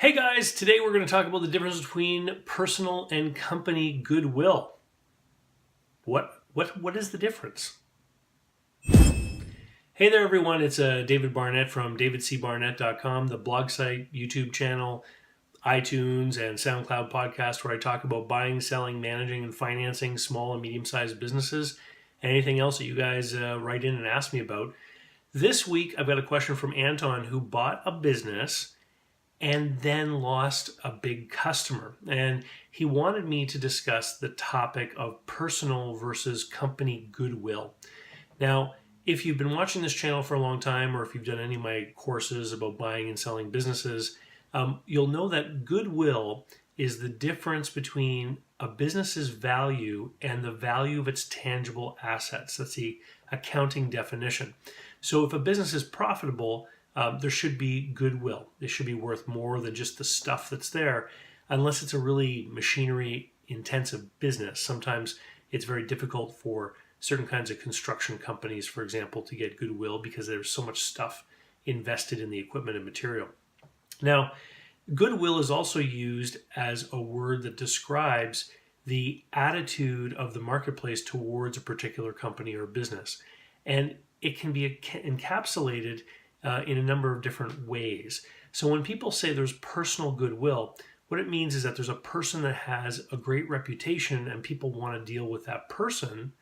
Hey guys, today we're going to talk about the difference between personal and company goodwill. What is the difference? Hey there everyone, it's David Barnett from davidcbarnett.com, the blog site, YouTube channel, iTunes, and SoundCloud podcast where I talk about buying, selling, managing, and financing small and medium-sized businesses and anything else that you guys write in and ask me about. This week I've got a question from Anton who bought a business and then lost a big customer. And he wanted me to discuss the topic of personal versus company goodwill. Now, if you've been watching this channel for a long time, or if you've done any of my courses about buying and selling businesses, you'll know that goodwill is the difference between a business's value and the value of its tangible assets. That's the accounting definition. So if a business is profitable, there should be goodwill. It should be worth more than just the stuff that's there, unless it's a really machinery intensive business. Sometimes it's very difficult for certain kinds of construction companies, for example, to get goodwill because there's so much stuff invested in the equipment and material. Now, goodwill is also used as a word that describes the attitude of the marketplace towards a particular company or business. And it can be encapsulated in a number of different ways. So when people say there's personal goodwill, what it means is that there's a person that has a great reputation and people want to deal with that person,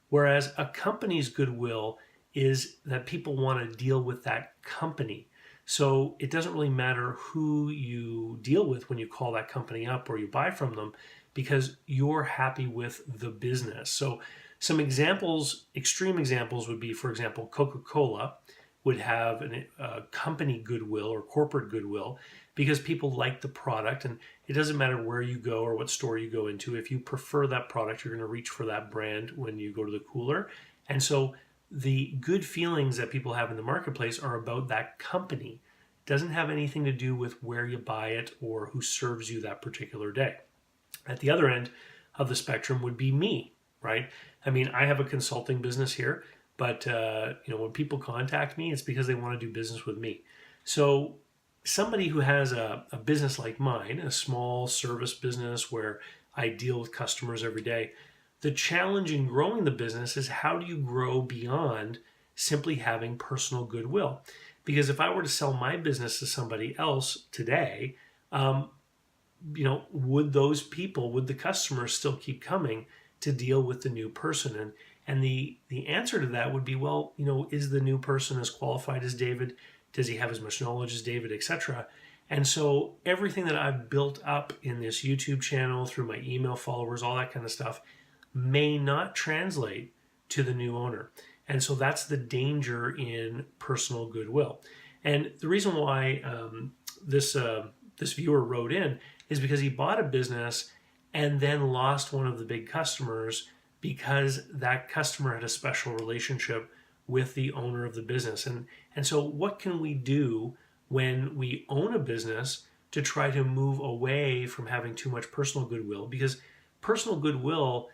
whereas a company's goodwill is that people want to deal with that company. So it doesn't really matter who you deal with when you call that company up or you buy from them, because you're happy with the business. So some examples, extreme examples would be, for example, Coca-Cola would have a company goodwill or corporate goodwill because people like the product, and it doesn't matter where you go or what store you go into. If you prefer that product, you're going to reach for that brand when you go to the cooler. And so the good feelings that people have in the marketplace are about that company. It doesn't have anything to do with where you buy it or who serves you that particular day. At the other end of the spectrum would be me, right? I mean, I have a consulting business here. But when people contact me, it's because they want to do business with me. So somebody who has a business like mine, a small service business where I deal with customers every day, the challenge in growing the business is how do you grow beyond simply having personal goodwill? Because if I were to sell my business to somebody else today, would the customers still keep coming to deal with the new person? And the answer to that would be, well, is the new person as qualified as David? Does he have as much knowledge as David, etc.? And so everything that I've built up in this YouTube channel, through my email followers, all that kind of stuff, may not translate to the new owner. And so that's the danger in personal goodwill. And the reason why this viewer wrote in is because he bought a business and then lost one of the big customers because that customer had a special relationship with the owner of the business. And so what can we do when we own a business to try to move away from having too much personal goodwill? Because personal goodwill,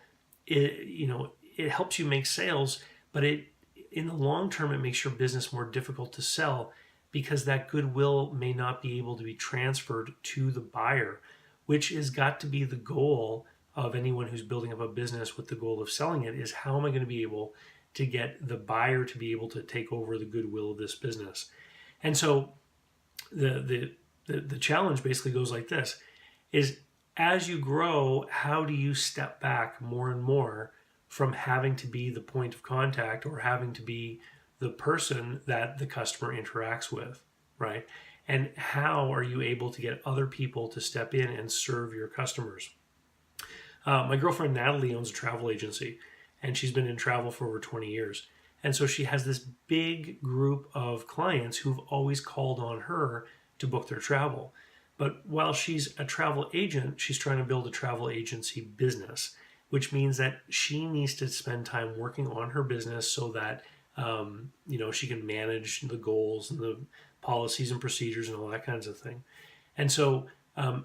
it helps you make sales, but in the long term, it makes your business more difficult to sell because that goodwill may not be able to be transferred to the buyer, which has got to be the goal of anyone who's building up a business with the goal of selling it, is how am I going to be able to get the buyer to be able to take over the goodwill of this business? And so the challenge basically goes like this, is as you grow, how do you step back more and more from having to be the point of contact or having to be the person that the customer interacts with, right? And how are you able to get other people to step in and serve your customers? My girlfriend Natalie owns a travel agency, and she's been in travel for over 20 years. And so she has this big group of clients who've always called on her to book their travel. But while she's a travel agent, she's trying to build a travel agency business, which means that she needs to spend time working on her business so that she can manage the goals and the policies and procedures and all that kinds of thing. And so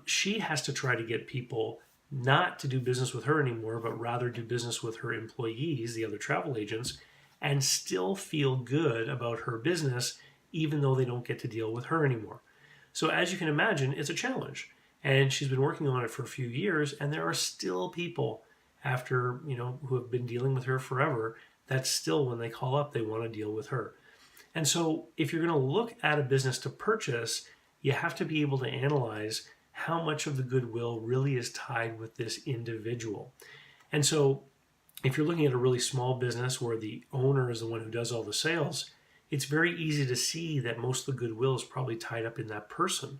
she has to try to get people not to do business with her anymore, but rather do business with her employees, the other travel agents, and still feel good about her business, even though they don't get to deal with her anymore. So as you can imagine, it's a challenge. And she's been working on it for a few years, and there are still people after, who have been dealing with her forever, that still, when they call up, they want to deal with her. And so if you're going to look at a business to purchase, you have to be able to analyze how much of the goodwill really is tied with this individual. And so if you're looking at a really small business where the owner is the one who does all the sales, it's very easy to see that most of the goodwill is probably tied up in that person.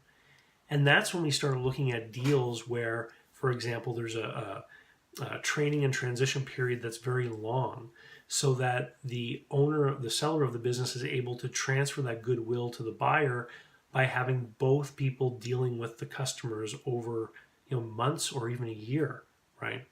And that's when we start looking at deals where, for example, there's a training and transition period that's very long, so that the seller of the business is able to transfer that goodwill to the buyer by having both people dealing with the customers over months or even a year, right?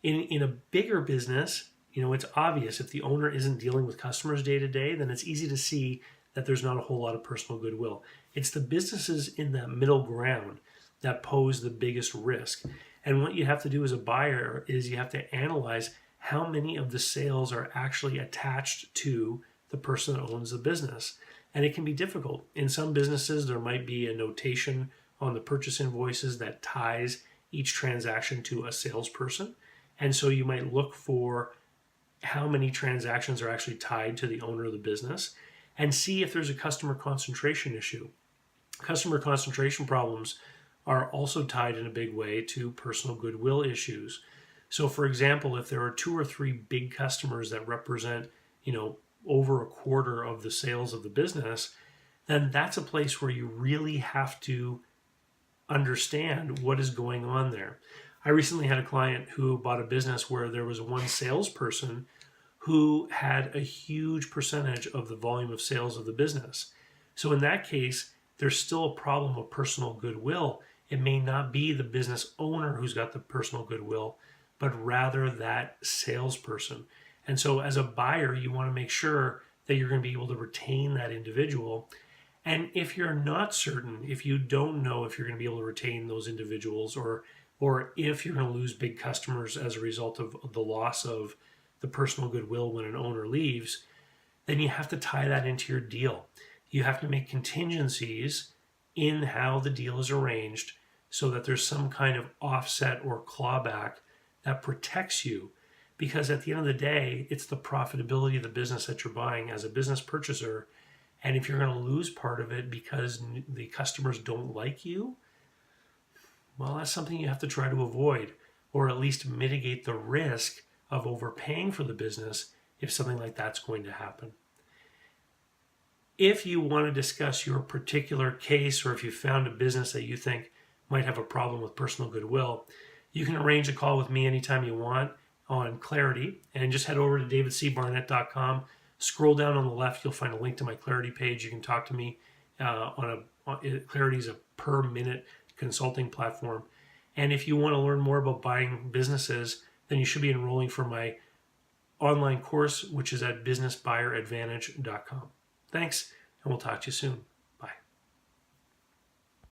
In a bigger business, it's obvious if the owner isn't dealing with customers day to day, then it's easy to see that there's not a whole lot of personal goodwill. It's the businesses in that middle ground that pose the biggest risk. And what you have to do as a buyer is you have to analyze how many of the sales are actually attached to the person that owns the business. And it can be difficult. In some businesses, there might be a notation on the purchase invoices that ties each transaction to a salesperson. And so you might look for how many transactions are actually tied to the owner of the business and see if there's a customer concentration issue. Customer concentration problems are also tied in a big way to personal goodwill issues. So for example, if there are 2 or 3 big customers that represent, over a quarter of the sales of the business, then that's a place where you really have to understand what is going on there. I recently had a client who bought a business where there was one salesperson who had a huge percentage of the volume of sales of the business. So in that case, there's still a problem of personal goodwill. It may not be the business owner who's got the personal goodwill, but rather that salesperson. And so as a buyer, you want to make sure that you're going to be able to retain that individual. And if you're not certain, if you don't know if you're going to be able to retain those individuals, or if you're going to lose big customers as a result of the loss of the personal goodwill when an owner leaves, then you have to tie that into your deal. You have to make contingencies in how the deal is arranged so that there's some kind of offset or clawback that protects you. Because at the end of the day, it's the profitability of the business that you're buying as a business purchaser. And if you're going to lose part of it because the customers don't like you, well, that's something you have to try to avoid, or at least mitigate the risk of overpaying for the business if something like that's going to happen. If you want to discuss your particular case, or if you found a business that you think might have a problem with personal goodwill, you can arrange a call with me anytime you want on Clarity, and just head over to davidcbarnett.com. Scroll down on the left, you'll find a link to my Clarity page. You can talk to me Clarity is a per minute consulting platform. And if you want to learn more about buying businesses, then you should be enrolling for my online course, which is at businessbuyeradvantage.com. Thanks, and we'll talk to you soon.